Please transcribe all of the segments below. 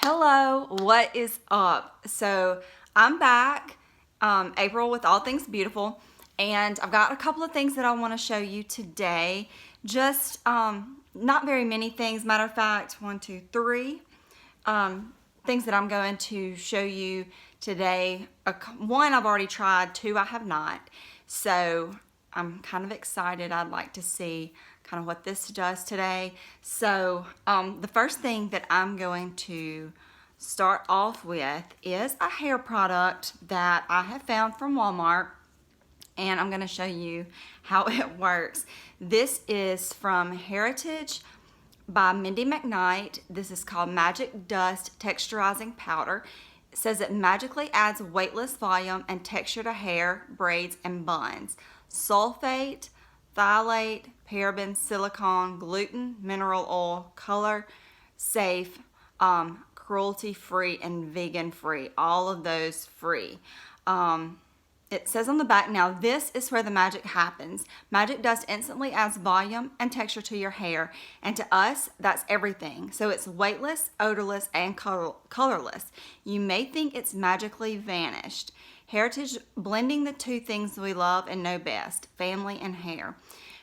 Hello, what is up? So I'm back, April, with All Things Beautiful, and I've got a couple of things that I want to show you today. Just not very many things. Matter of fact, 1, 2, 3 things that I'm going to show you today. One I've already tried, 2 I have not. So I'm kind of excited. I'd like to see kind of what this does today. So the first thing that I'm going to start off with is a hair product that I have found from Walmart, and I'm going to show you how it works. This is from Hairitage by Mindy McKnight. This is called Magic Dust Texturizing Powder. It says it magically adds weightless volume and texture to hair, braids, and buns. Sulfate, phthalate, paraben, silicone, gluten, mineral oil, color safe, cruelty free, and vegan free. All of those free. It says on the back, now this is where the magic happens. Magic Dust instantly adds volume and texture to your hair, and to us, that's everything. So it's weightless, odorless, and colorless. You may think it's magically vanished. Hairitage blending the two things we love and know best, family and hair.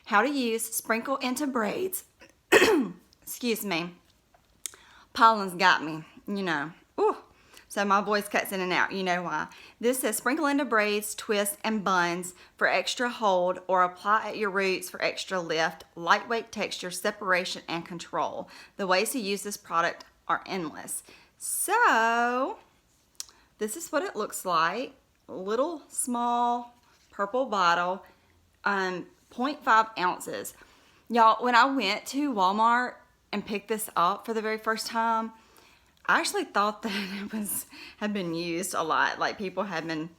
How to use, sprinkle into braids. Excuse me. Pollen's got me, you know. Ooh. So my voice cuts in and out, you know why. This says sprinkle into braids, twists, and buns for extra hold, or apply at your roots for extra lift, lightweight texture, separation, and control. The ways to use this product are endless. So this is what it looks like. A little small purple bottle, 0.5 ounces. Y'all, when I went to Walmart and picked this up for the very first time, I actually thought that it had been used a lot. Like people had been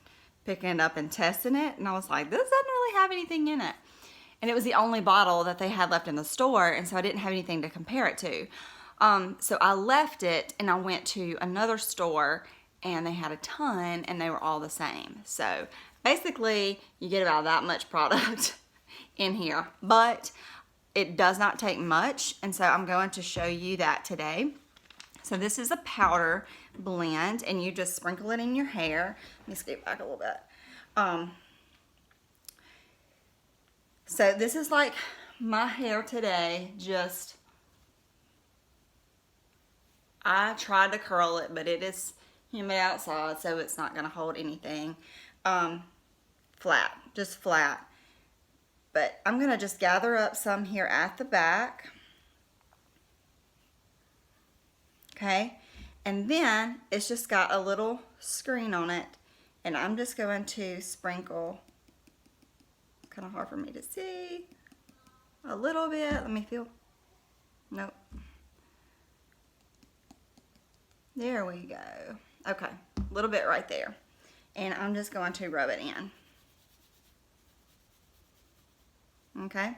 picking it up and testing it. And I was like, this doesn't really have anything in it. And it was the only bottle that they had left in the store. And so I didn't have anything to compare it to. So I left it and I went to another store and they had a ton and they were all the same. So basically you get about that much product in here. But it does not take much. And so I'm going to show you that today. So this is a powder blend, and you just sprinkle it in your hair. Let me scoot back a little bit. So this is like my hair today. I tried to curl it, but it is humid outside, so it's not going to hold anything. Flat, just flat. But I'm going to just gather up some here at the back. Okay, and then it's just got a little screen on it, and I'm just going to sprinkle, kind of hard for me to see, a little bit. Let me feel. Nope. There we go. Okay, a little bit right there, and I'm just going to rub it in. Okay.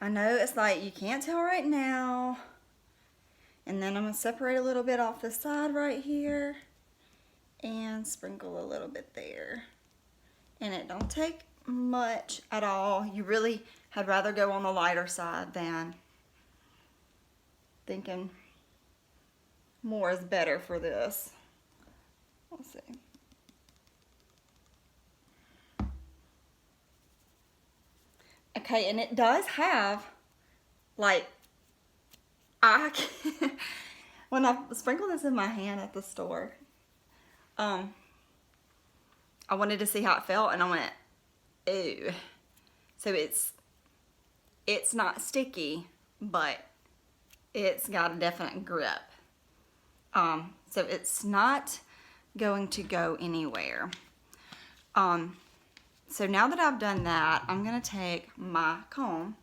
I know it's like you can't tell right now. And then I'm going to separate a little bit off the side right here and sprinkle a little bit there. And it don't take much at all. You really had rather go on the lighter side than thinking more is better for this. Let's see. Okay, and it does have, like, when I sprinkled this in my hand at the store, I wanted to see how it felt, and I went, ooh. So it's not sticky, but it's got a definite grip. So it's not going to go anywhere. So now that I've done that, I'm going to take my comb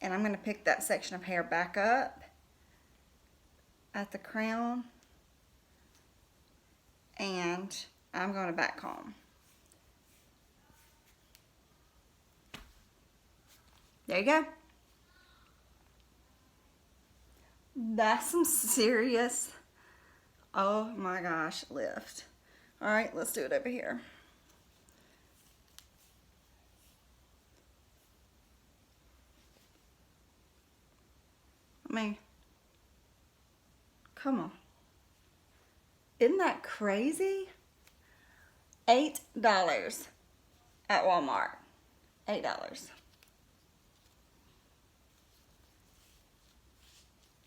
and I'm going to pick that section of hair back up at the crown, and I'm going to back comb. There you go. That's some serious, oh my gosh, lift. All right, let's do it over here. Come on. Isn't that crazy? $8 at Walmart. $8.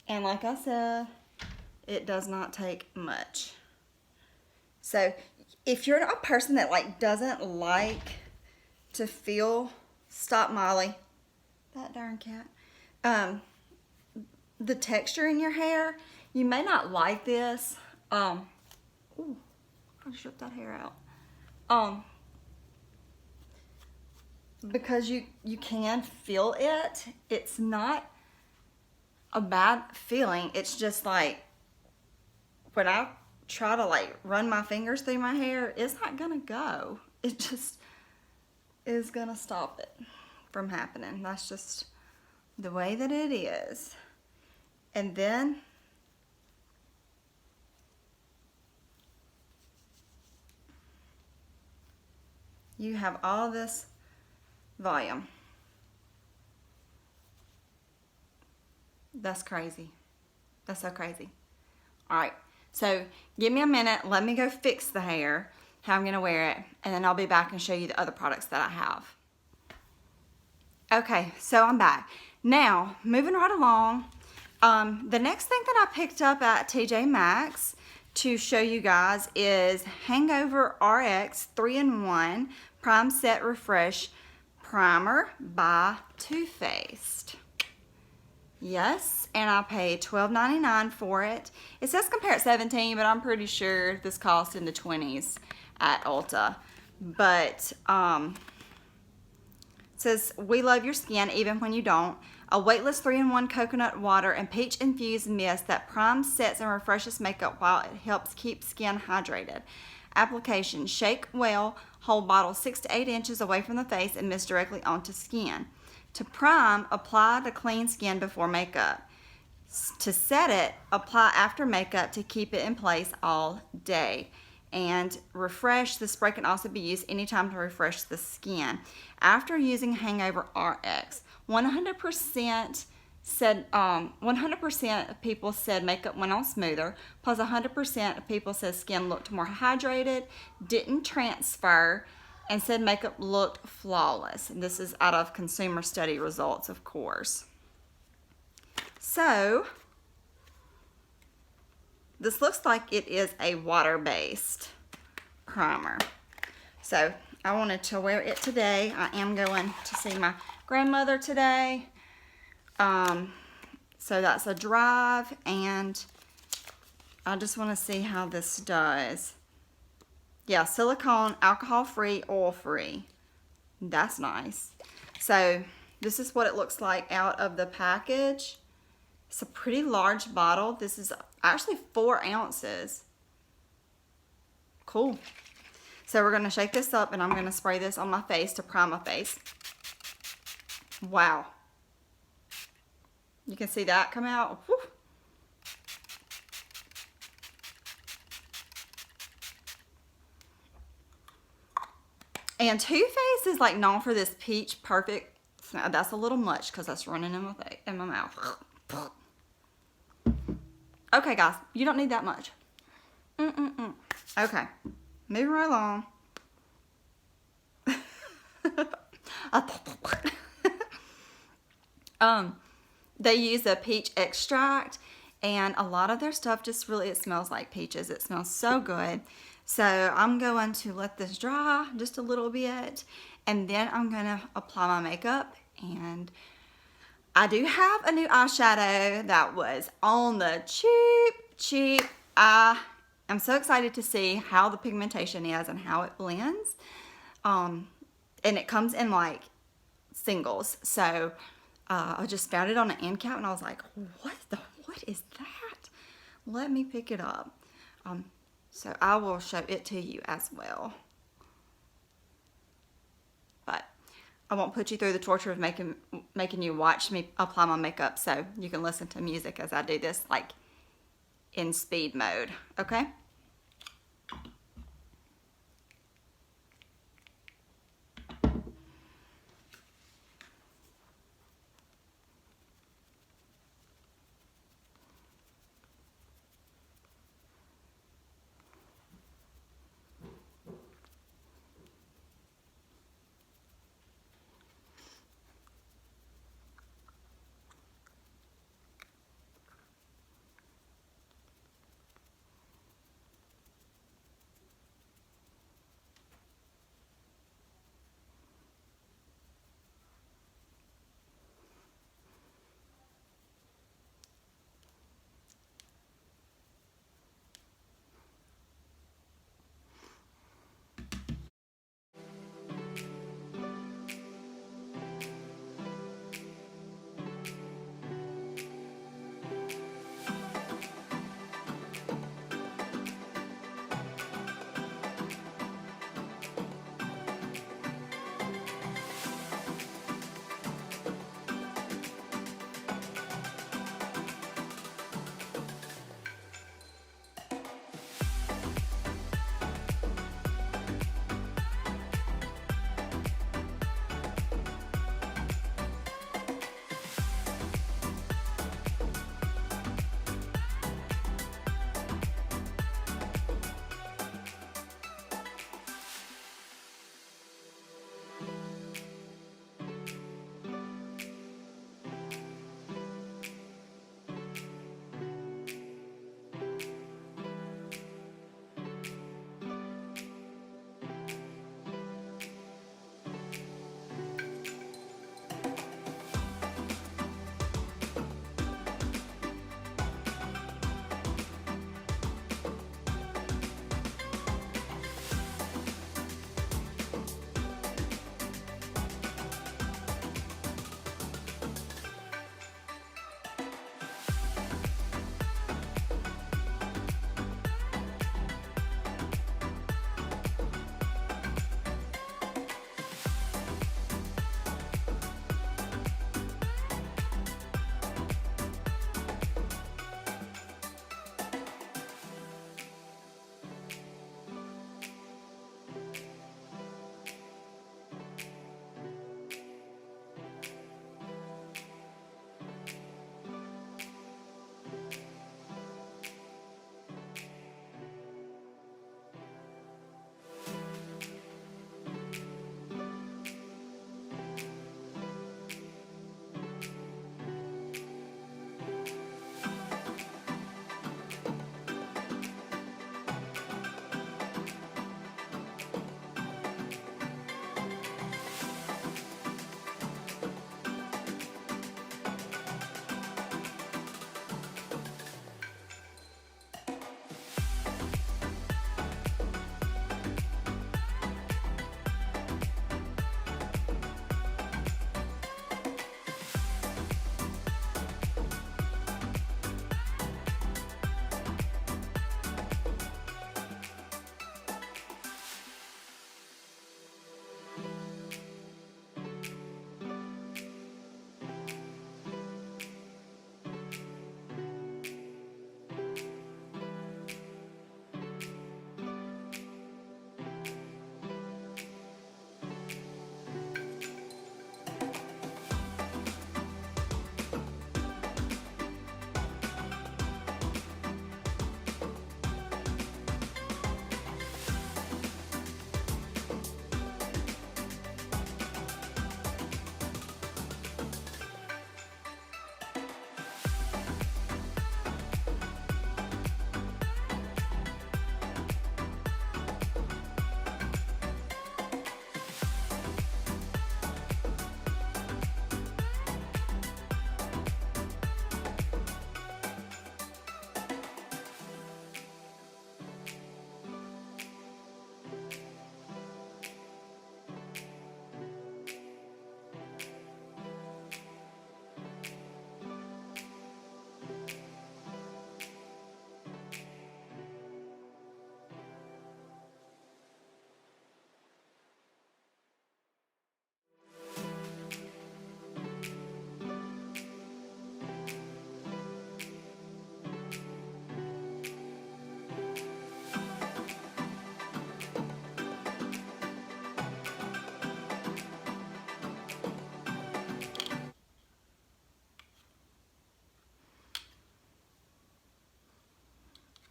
And like I said, it does not take much. So if you're a person that like doesn't like to feel, stop Molly, that darn cat, the texture in your hair, you may not like this. Ooh, I just ripped that hair out. Because you can feel it. It's not a bad feeling. It's just like when I try to like run my fingers through my hair, it's not gonna go. It just is gonna stop it from happening. That's just the way that it is. And then you have all this volume. That's crazy. That's so crazy. All right, so give me a minute. Let me go fix the hair, how I'm gonna wear it, and then I'll be back and show you the other products that I have. Okay, so I'm back. Now, moving right along, the next thing that I picked up at TJ Maxx to show you guys is HangoverRx 3-in-1 Prime Set Refresh Primer by Too Faced. Yes, and I paid $12.99 for it. It says compare at $17, but I'm pretty sure this cost in the 20s at Ulta. But it says, we love your skin even when you don't. A weightless 3-in-1 coconut water and peach infused mist that primes, sets, and refreshes makeup while it helps keep skin hydrated. Application: shake well, hold bottle 6 to 8 inches away from the face and mist directly onto skin. To prime, apply to clean skin before makeup. To set it, apply after makeup to keep it in place all day. And refresh, the spray can also be used anytime to refresh the skin. After using HangoverRx, 100% said 100% of people said makeup went on smoother, plus 100% of people said skin looked more hydrated, didn't transfer, and said makeup looked flawless. And this is out of consumer study results, of course. So this looks like it is a water-based primer. So I wanted to wear it today. I am going to see my grandmother today. So that's a drive, and I just want to see how this does. Yeah, silicone, alcohol-free, oil-free. That's nice. So this is what it looks like out of the package. It's a pretty large bottle. This is actually 4 ounces. Cool. So we're going to shake this up, and I'm going to spray this on my face to prime my face. Wow. You can see that come out. Whew. And Too Faced is like known for this peach perfect. That's a little much because that's running in my mouth. Okay, guys, you don't need that much. Okay, moving right along. They use a peach extract, and a lot of their stuff just really, it smells like peaches. It smells so good. So I'm going to let this dry just a little bit, and then I'm going to apply my makeup. And I do have a new eyeshadow that was on the cheap. I am so excited to see how the pigmentation is and how it blends. And it comes in like singles. So I just found it on an end cap, and I was like, what is that? Let me pick it up. So I will show it to you as well. But I won't put you through the torture of making you watch me apply my makeup, so you can listen to music as I do this, like in speed mode, okay?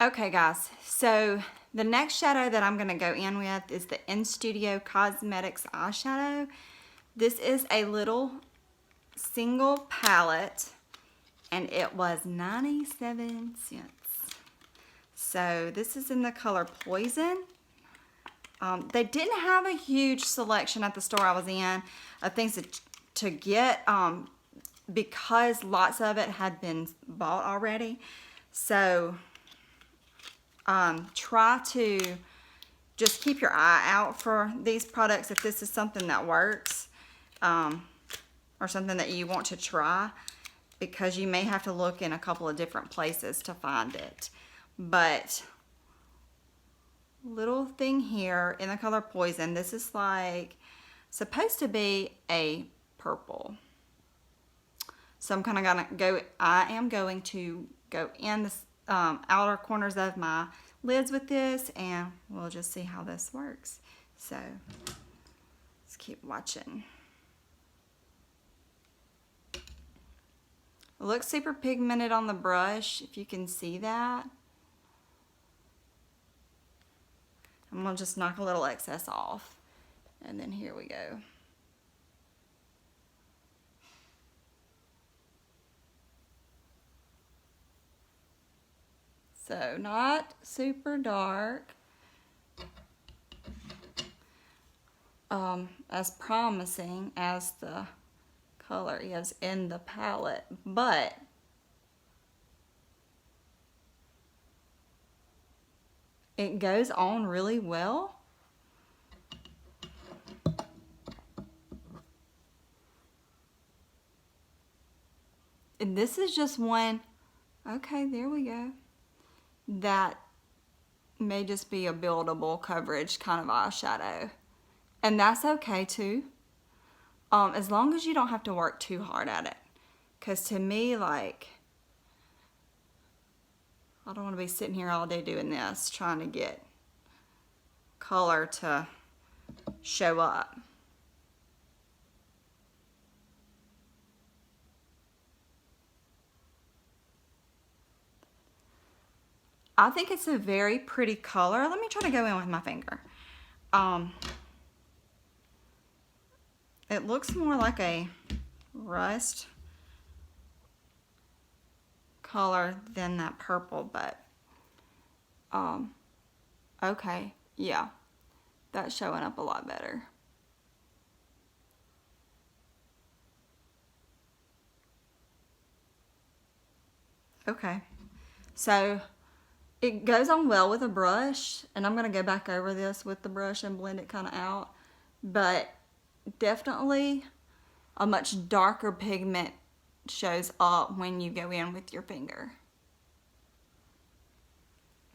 Okay guys, so the next shadow that I'm going to go in with is the In Studio Cosmetics eyeshadow. This is a little single palette and it was 97 cents. So this is in the color Poison. They didn't have a huge selection at the store I was in of things to get because lots of it had been bought already. So try to just keep your eye out for these products if this is something that works or something that you want to try, because you may have to look in a couple of different places to find it. But little thing here in the color Poison, this is like supposed to be a purple. So I am going to go in the outer corners of my lids with this, and we'll just see how this works. So let's keep watching. It looks super pigmented on the brush, if you can see that. I'm gonna just knock a little excess off, and then here we go. So not super dark, as promising as the color is in the palette, but it goes on really well. And this is just one, okay, there we go. That may just be a buildable coverage kind of eyeshadow. And that's okay too. As long as you don't have to work too hard at it. Because to me, like, I don't want to be sitting here all day doing this, trying to get color to show up. I think it's a very pretty color. Let me try to go in with my finger. It looks more like a rust color than that purple, but okay, yeah, that's showing up a lot better. Okay, so it goes on well with a brush, and I'm going to go back over this with the brush and blend it kind of out, but definitely a much darker pigment shows up when you go in with your finger.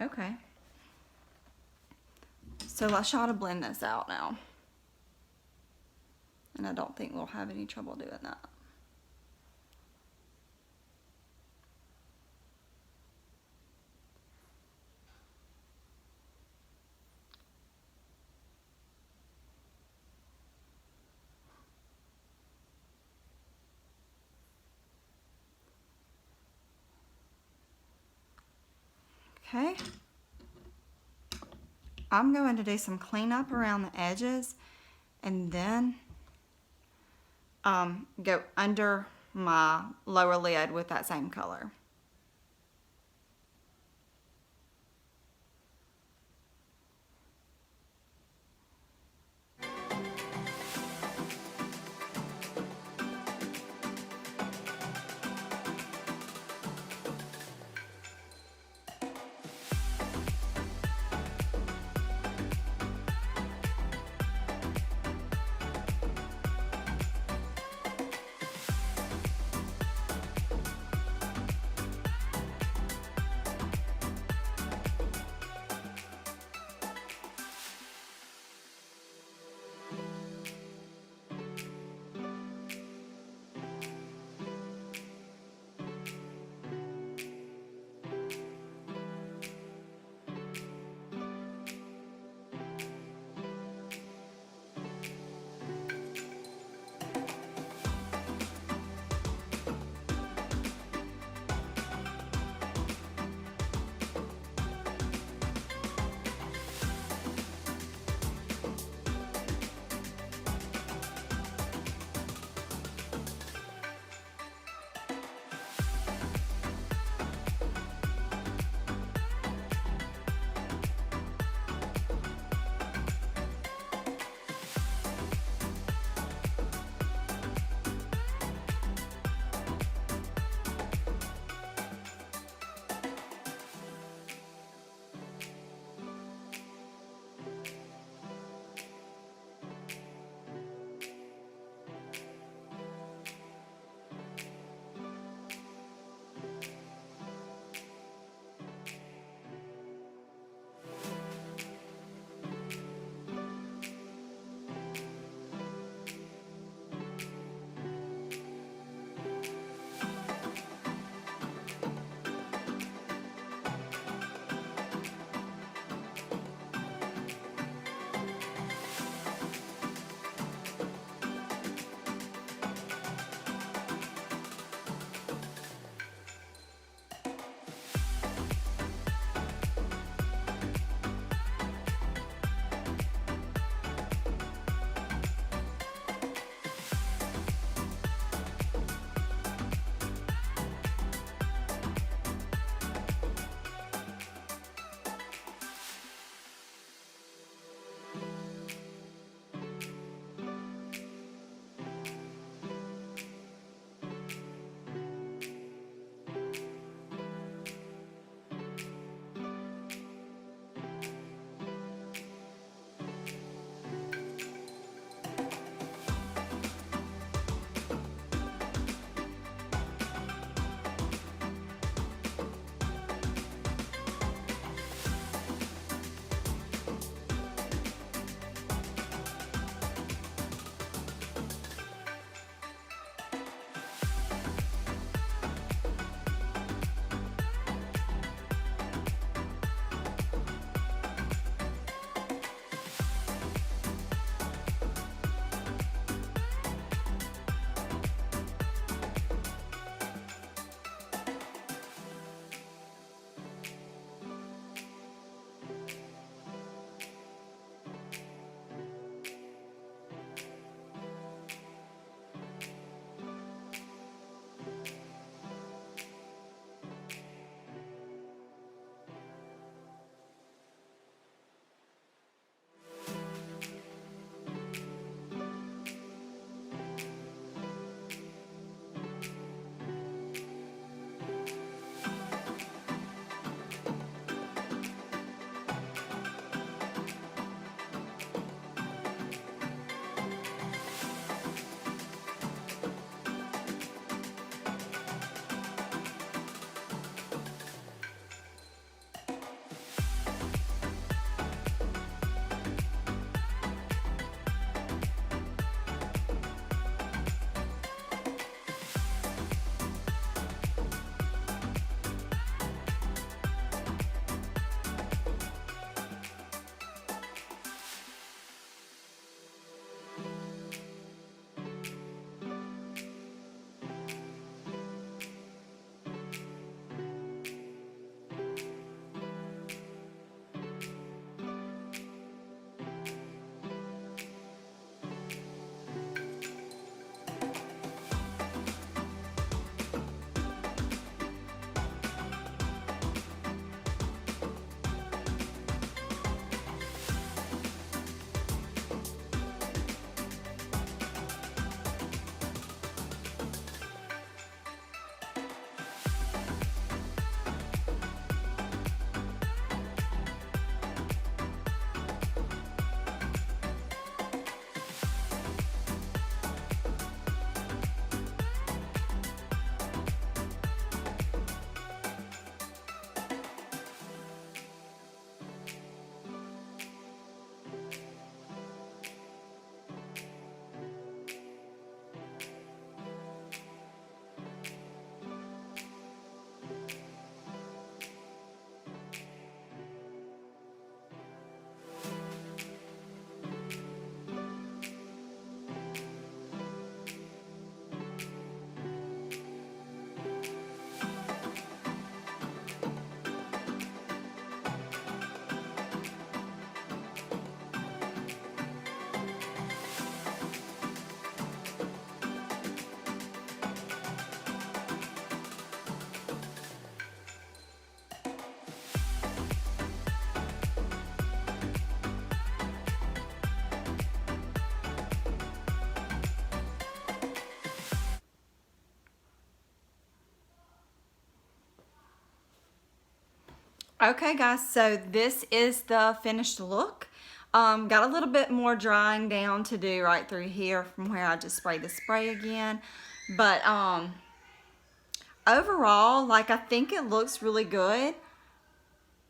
Okay, so let's try to blend this out now, and I don't think we'll have any trouble doing that. Okay, I'm going to do some cleanup around the edges and then go under my lower lid with that same color. Okay guys, so this is the finished look. Got a little bit more drying down to do right through here from where I just sprayed the spray again. But overall, like, I think it looks really good.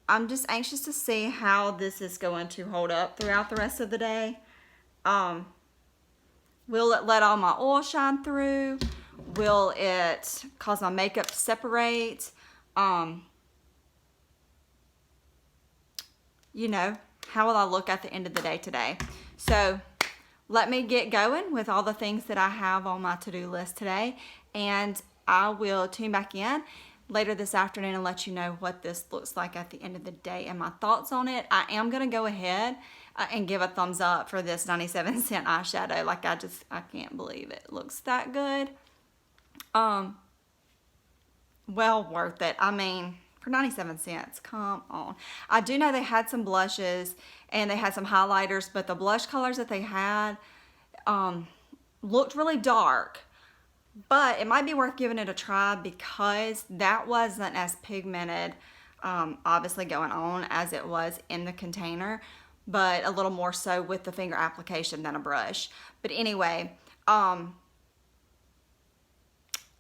I'm just anxious to see how this is going to hold up throughout the rest of the day. Will it let all my oil shine through? Will it cause my makeup to separate? You know, how will I look at the end of the day today? So let me get going with all the things that I have on my to-do list today, and I will tune back in later this afternoon and let you know what this looks like at the end of the day and my thoughts on it. I am going to go ahead and give a thumbs up for this 97-cent eyeshadow. Like, I can't believe it looks that good. Well worth it. I mean, for 97 cents, come on. I do know they had some blushes and they had some highlighters, but the blush colors that they had looked really dark. But it might be worth giving it a try because that wasn't as pigmented, obviously going on, as it was in the container, but a little more so with the finger application than a brush. But anyway,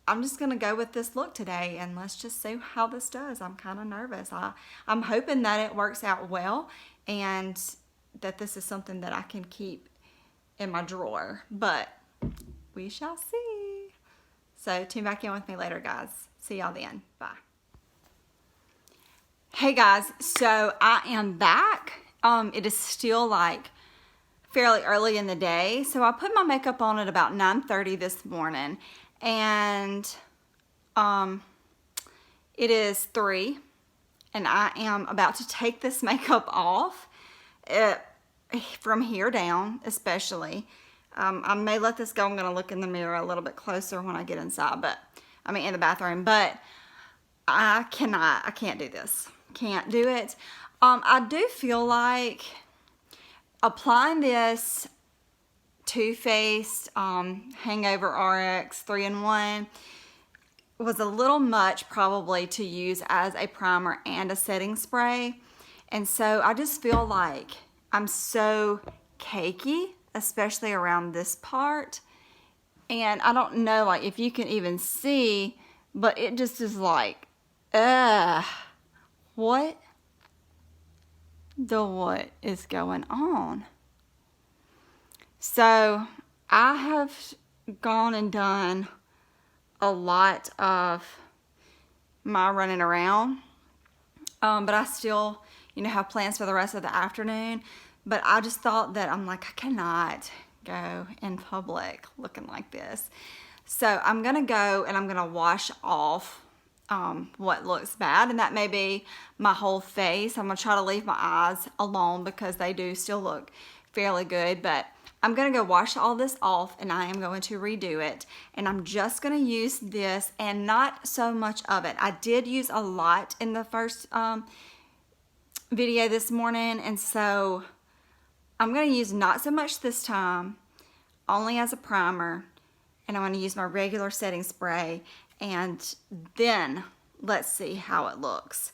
I'm just going to go with this look today, and let's just see how this does. I'm kind of nervous. I'm hoping that it works out well and that this is something that I can keep in my drawer, but we shall see. So tune back in with me later, guys. See y'all then. Bye. Hey guys, so I am back. It is still like fairly early in the day, so I put my makeup on at about 9:30 this morning. And it is 3, and I am about to take this makeup off from here down, especially. I may let this go. I'm going to look in the mirror a little bit closer when I get inside, but I mean in the bathroom, but I can't do this. Can't do it. I do feel like applying this Too Faced HangoverRx 3-in-1 was a little much probably to use as a primer and a setting spray, and so I just feel like I'm so cakey, especially around this part, and I don't know like if you can even see, but it just is like, what is going on? So I have gone and done a lot of my running around, but I still, you know, have plans for the rest of the afternoon. But I just thought that I'm like, I cannot go in public looking like this. So I'm gonna go and I'm gonna wash off what looks bad, and that may be my whole face. I'm gonna try to leave my eyes alone because they do still look fairly good, but I'm gonna go wash all this off and I am going to redo it, and I'm just gonna use this and not so much of it. I did use a lot in the first video this morning, and so I'm gonna use not so much this time, only as a primer, and I'm gonna use my regular setting spray, and then let's see how it looks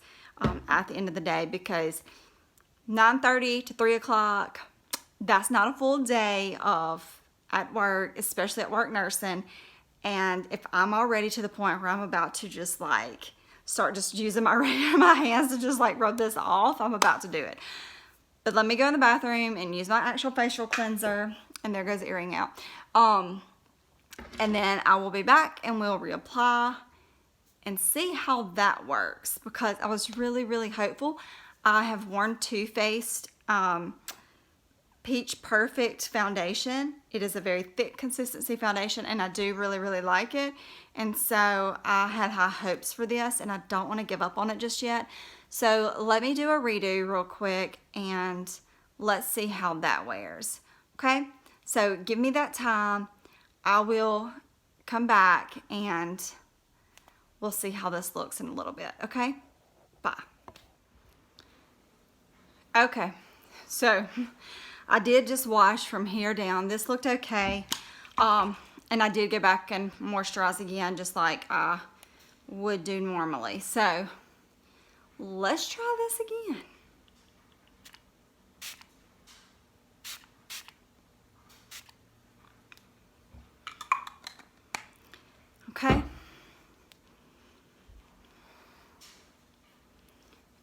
at the end of the day, because 9:30 to 3 o'clock, that's not a full day at work, especially at work nursing. And if I'm already to the point where I'm about to just like start just using my hands to just like rub this off, I'm about to do it. But let me go in the bathroom and use my actual facial cleanser, and there goes the earring out. And then I will be back and we'll reapply and see how that works, because I was really, really hopeful. I have worn Too Faced Peach Perfect foundation. It is a very thick consistency foundation, and I do really, really like it. And so I had high hopes for this, and I don't want to give up on it just yet. So let me do a redo real quick and let's see how that wears. Okay, so give me that time. I will come back and we'll see how this looks in a little bit. Okay, bye. Okay, so I did just wash from here down. This looked okay. And I did go back and moisturize again, just like I would do normally. So let's try this again. Okay.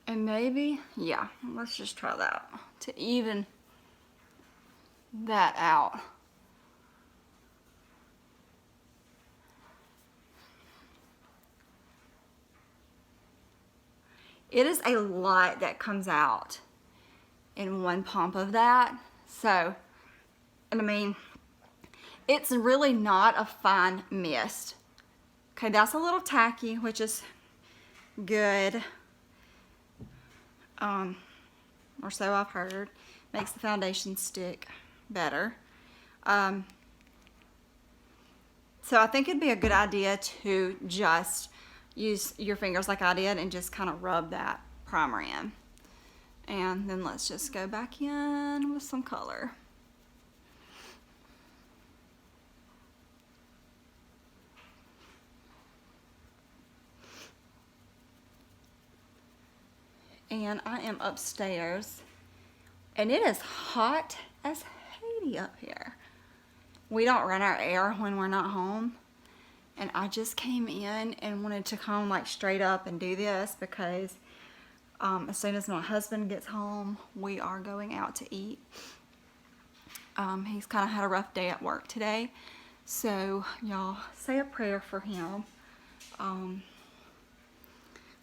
And maybe, yeah, let's just try that to even that out. It is a lot that comes out in one pump of that. So, and I mean, it's really not a fine mist. Okay, that's a little tacky, which is good. Or so I've heard. Makes the foundation stick better. So I think it'd be a good idea to just use your fingers like I did and just kind of rub that primer in. And then let's just go back in with some color. And I am upstairs and it is hot as Haiti up here. We don't run our air when we're not home. And I just came in and wanted to come like straight up and do this because as soon as my husband gets home, we are going out to eat. He's kind of had a rough day at work today. So y'all say a prayer for him.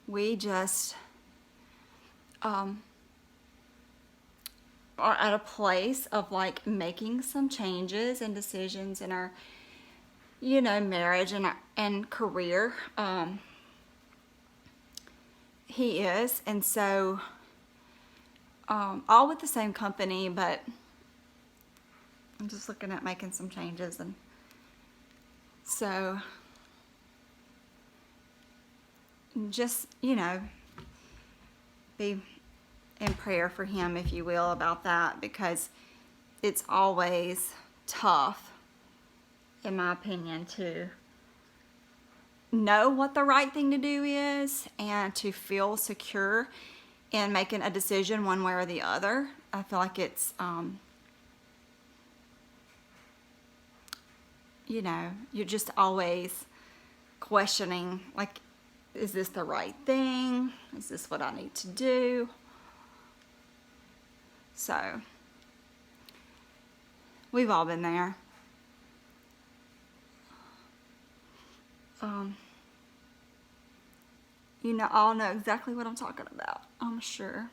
We just are at a place of like making some changes and decisions in our, you know, marriage and career. He is, and so all with the same company, but I'm just looking at making some changes, and so just, you know, be in prayer for him, if you will, about that, because it's always tough, in my opinion, to know what the right thing to do is and to feel secure in making a decision one way or the other. I feel like it's, you know, you're just always questioning, like, is this the right thing? Is this what I need to do? So, we've all been there. You know, all know exactly what I'm talking about, I'm sure.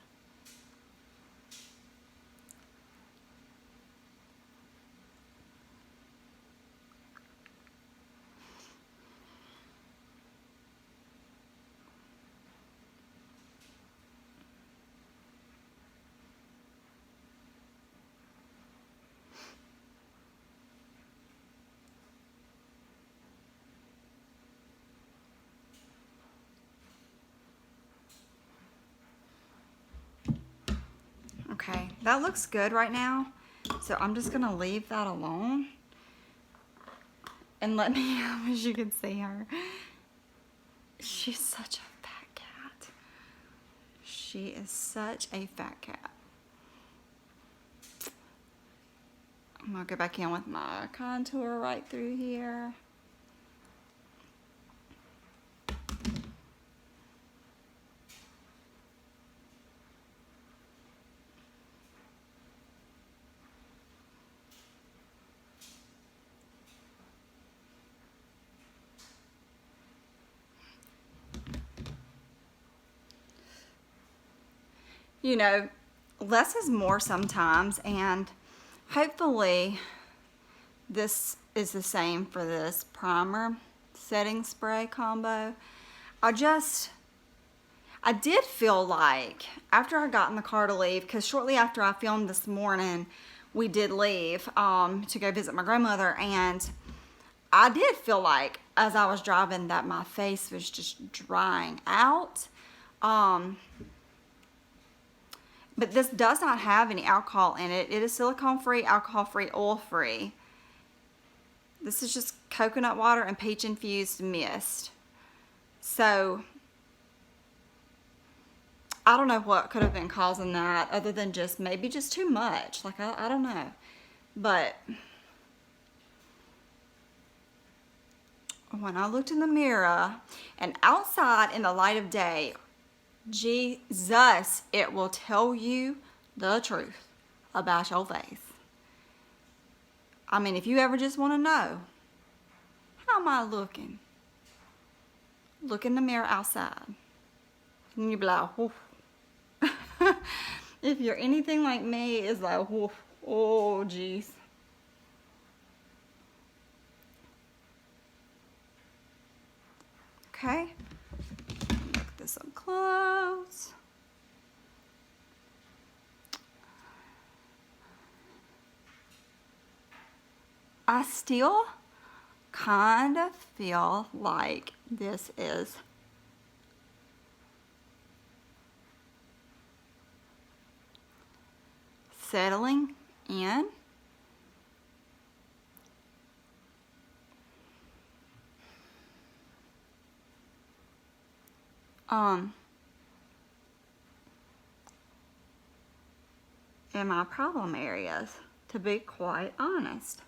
Okay, that looks good right now. So I'm just gonna leave that alone. And let me, I wish you could see her. She's such a fat cat. She is such a fat cat. I'm gonna go back in with my contour right through here. You know, less is more sometimes, and hopefully this is the same for this primer setting spray combo. I did feel like after I got in the car to leave, because shortly after I filmed this morning, we did leave to go visit my grandmother, and I did feel like as I was driving that my face was just drying out. But this does not have any alcohol in it. It is silicone-free, alcohol-free, oil-free. This is just coconut water and peach-infused mist. So, I don't know what could have been causing that other than just maybe just too much. Like, I don't know. But when I looked in the mirror and outside in the light of day, Jesus, it will tell you the truth about your face. I mean, if you ever just want to know, how am I looking? Look in the mirror outside. And you'll be like, whoof. If you're anything like me, it's like, whoof. Oh, geez. Okay. Look this up close. I still kind of feel like this is settling in. In my problem areas, to be quite honest.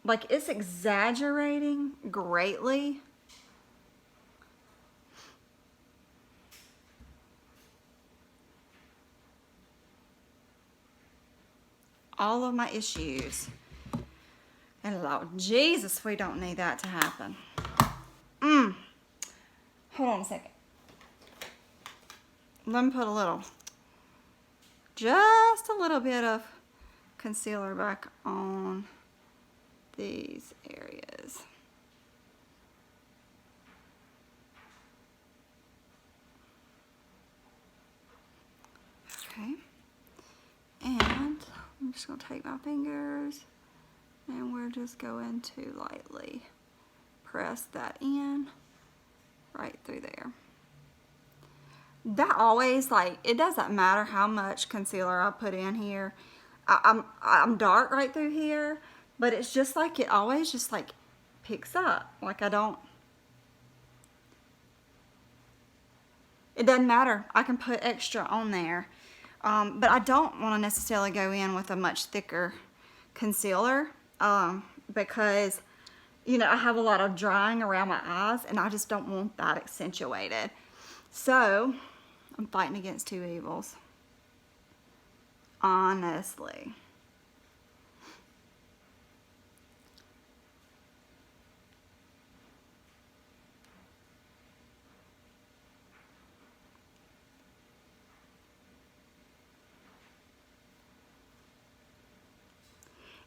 Like, it's exaggerating greatly. All of my issues. And Lord Jesus, we don't need that to happen. Hold on a second. Let me put just a little bit of concealer back on these areas. Okay. And I'm just going to take my fingers and we're just going to lightly press that in right through there. That always, like, it doesn't matter how much concealer I put in here. I'm dark right through here, but it's just like it always just like picks up. Like, it doesn't matter. I can put extra on there. But I don't want to necessarily go in with a much thicker concealer because, you know, I have a lot of drying around my eyes and I just don't want that accentuated. So I'm fighting against two evils. Honestly.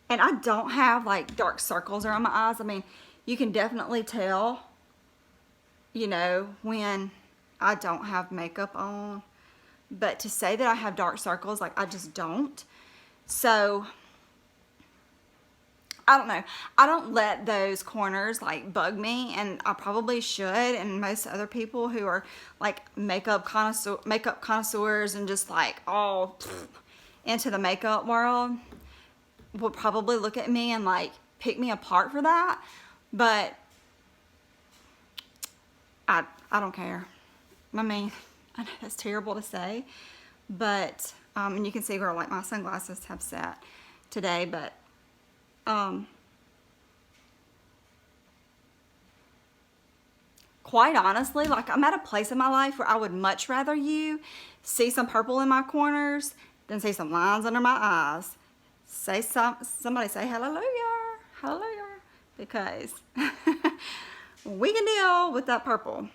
And I don't have like dark circles around my eyes. I mean, you can definitely tell, you know, when I don't have makeup on. But to say that I have dark circles, like, I just don't. So, I don't know. I don't let those corners like bug me, and I probably should. And most other people who are like makeup connoisseurs and just like all into the makeup world will probably look at me and like pick me apart for that. But I don't care. I mean, I know that's terrible to say, but and you can see where like my sunglasses have sat today, but quite honestly, like, I'm at a place in my life where I would much rather you see some purple in my corners than see some lines under my eyes. Somebody say hallelujah, hallelujah, because we can deal with that purple.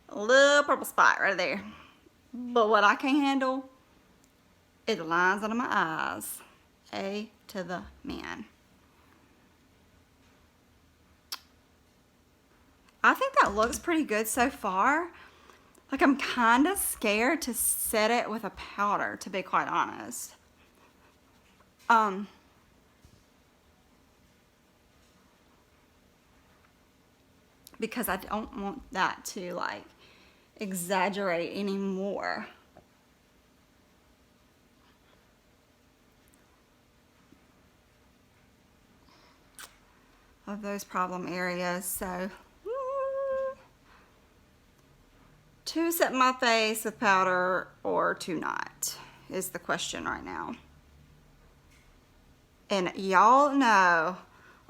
A little purple spot right there. But what I can't handle is the lines under my eyes. A to the man. I think that looks pretty good so far. Like, I'm kind of scared to set it with a powder, to be quite honest. Because I don't want that to like exaggerate anymore. Of those problem areas. So set my face with powder or to not is the question right now. And y'all know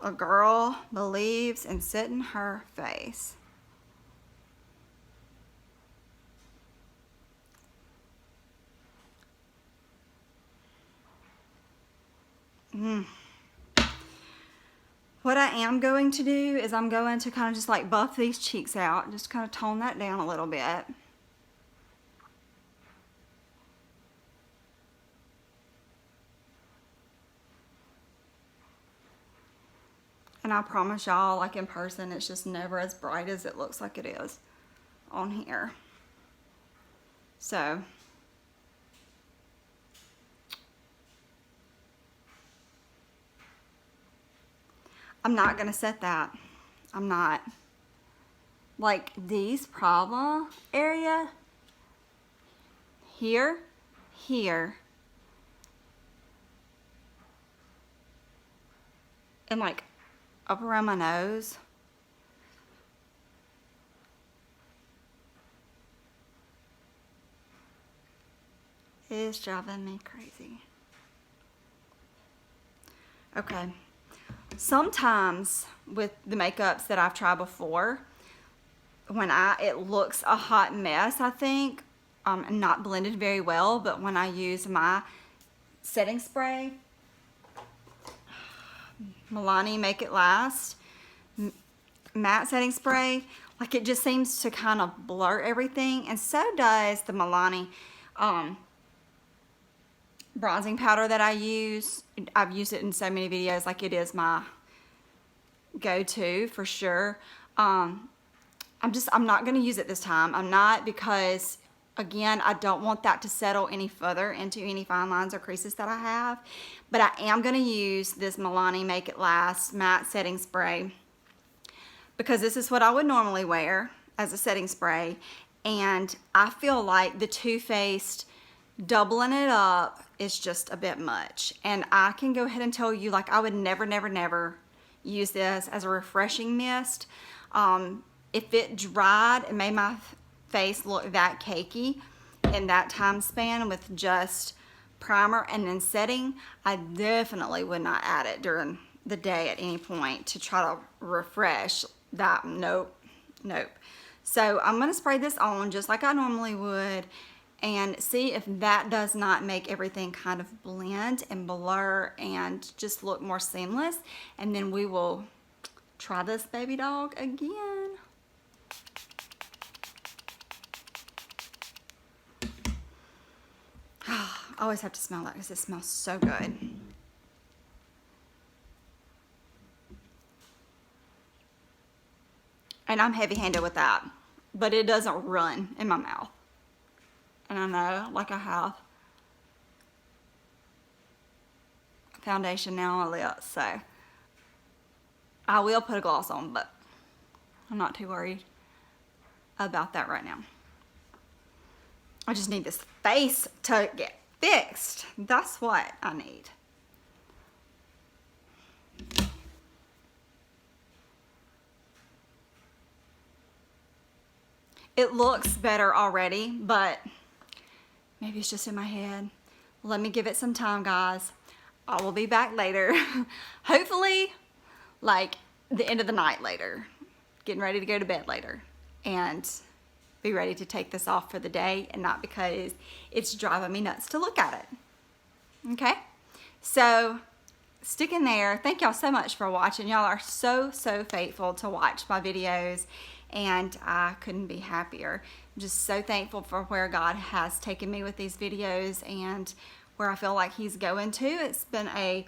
a girl believes in setting her face. What I am going to do is I'm going to kind of just like buff these cheeks out, just kind of tone that down a little bit. And I promise y'all, like in person, it's just never as bright as it looks like it is on here. So, I'm not gonna set that. I'm not. Like these problem area, here, and like up around my nose. It's driving me crazy. Okay. Sometimes with the makeups that I've tried before, when it looks a hot mess, I think, and not blended very well, but when I use my setting spray, Milani Make It Last matte setting spray, like it just seems to kind of blur everything, and so does the Milani bronzing powder that I use. I've used it in so many videos, like it is my go-to for sure. I'm not going to use it this time. I'm not, because again, I don't want that to settle any further into any fine lines or creases that I have. But I am going to use this Milani Make It Last matte setting spray, because this is what I would normally wear as a setting spray, and I feel like the Too Faced doubling it up is just a bit much. And I can go ahead and tell you, like, I would never use this as a refreshing mist. If it dried and made my face look that cakey in that time span with just primer and then setting, I definitely would not add it during the day at any point to try to refresh that. Nope. So I'm going to spray this on just like I normally would and see if that does not make everything kind of blend and blur and just look more seamless. And then we will try this baby dog again. I always have to smell that because it smells so good. And I'm heavy-handed with that, but it doesn't run in my mouth. And I know, like I have foundation now on my lips, so I will put a gloss on, but I'm not too worried about that right now. I just need this face to get fixed. That's what I need. It looks better already, but maybe it's just in my head. Let me give it some time, guys. I will be back later. Hopefully, like the end of the night later. Getting ready to go to bed later. And be ready to take this off for the day, and not because it's driving me nuts to look at it. Okay? So, stick in there. Thank y'all so much for watching. Y'all are so faithful to watch my videos, and I couldn't be happier. I'm just so thankful for where God has taken me with these videos and where I feel like He's going to. It's been a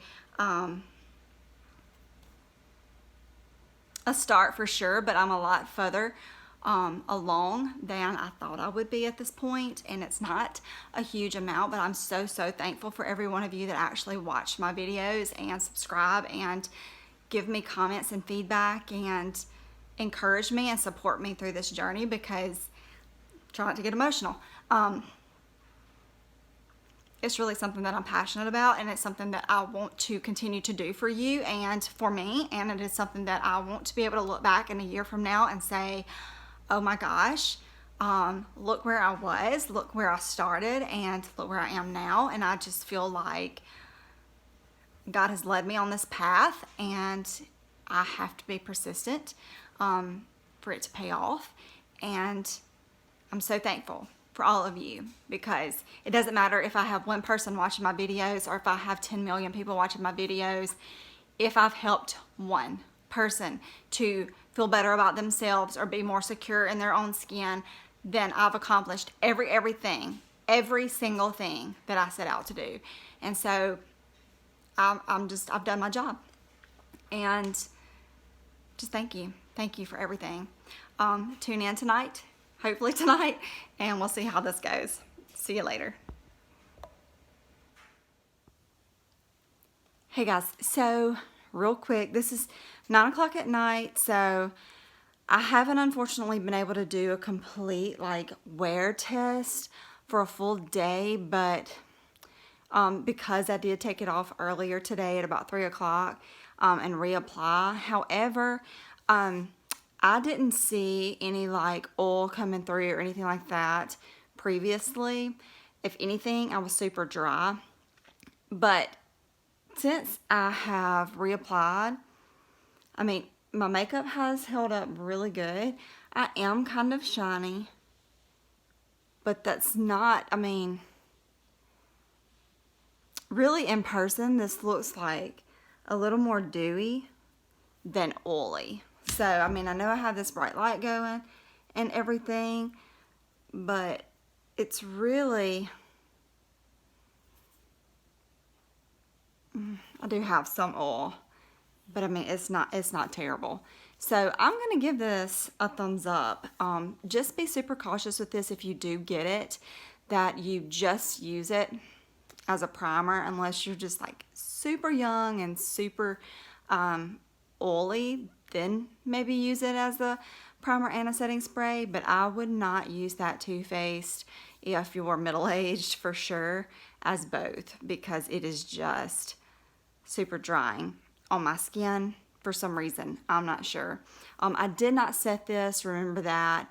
start for sure, but I'm a lot further along than I thought I would be at this point, and it's not a huge amount, but I'm so thankful for every one of you that actually watch my videos and subscribe and give me comments and feedback and encourage me and support me through this journey, because try not to get emotional. It's really something that I'm passionate about, and it's something that I want to continue to do for you and for me, and it is something that I want to be able to look back in a year from now and say, oh my gosh, look where I was, look where I started, and look where I am now. And I just feel like God has led me on this path, and I have to be persistent for it to pay off. And I'm so thankful for all of you, because it doesn't matter if I have one person watching my videos or if I have 10 million people watching my videos. If I've helped one person to feel better about themselves or be more secure in their own skin, then I've accomplished everything, every single thing that I set out to do. And so I've done my job. And just thank you for everything. Tune in tonight, hopefully tonight, and we'll see how this goes. See you later. Hey guys, so real quick, this is 9 o'clock at night, so I haven't unfortunately been able to do a complete like wear test for a full day, but because I did take it off earlier today at about 3 o'clock and reapply. However, I didn't see any like oil coming through or anything like that previously. If anything, I was super dry. But since I have reapplied, I mean, my makeup has held up really good. I am kind of shiny, but that's not, I mean, really in person, this looks like a little more dewy than oily. So, I mean, I know I have this bright light going and everything, but it's really, I do have some oil, but I mean, it's not terrible. So I'm going to give this a thumbs up. Just be super cautious with this if you do get it, that you just use it as a primer, unless you're just like super young and super oily, then maybe use it as a primer and a setting spray. But I would not use that Too Faced if you're middle-aged, for sure, as both, because it is just super drying on my skin for some reason. I'm not sure. I did not set this, remember that,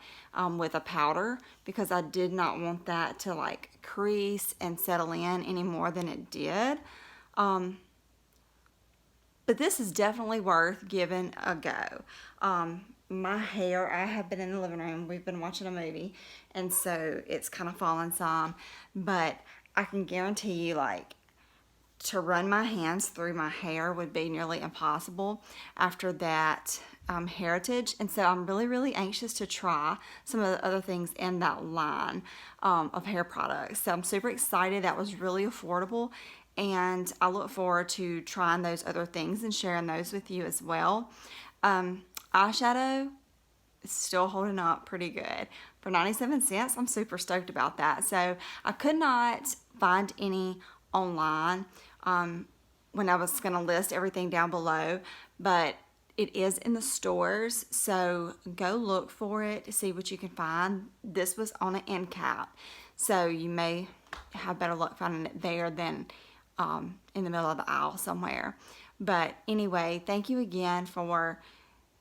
with a powder, because I did not want that to like crease and settle in any more than it did. But this is definitely worth giving a go. My hair, I have been in the living room, we've been watching a movie, and so it's kind of fallen some, but I can guarantee you, like, to run my hands through my hair would be nearly impossible after that Hairitage. And so I'm really anxious to try some of the other things in that line of hair products. So I'm super excited. That was really affordable, and I look forward to trying those other things and sharing those with you as well. Eyeshadow is still holding up pretty good. For 97 cents, I'm super stoked about that. So I could not find any online when I was going to list everything down below, but it is in the stores, so go look for it, see what you can find. This was on an end cap, so you may have better luck finding it there than in the middle of the aisle somewhere. But anyway, thank you again for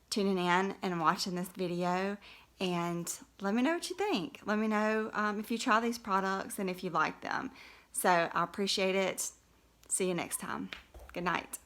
tuning in and watching this video, and let me know what you think. Let me know if you try these products and if you like them. So I appreciate it. See you next time. Good night.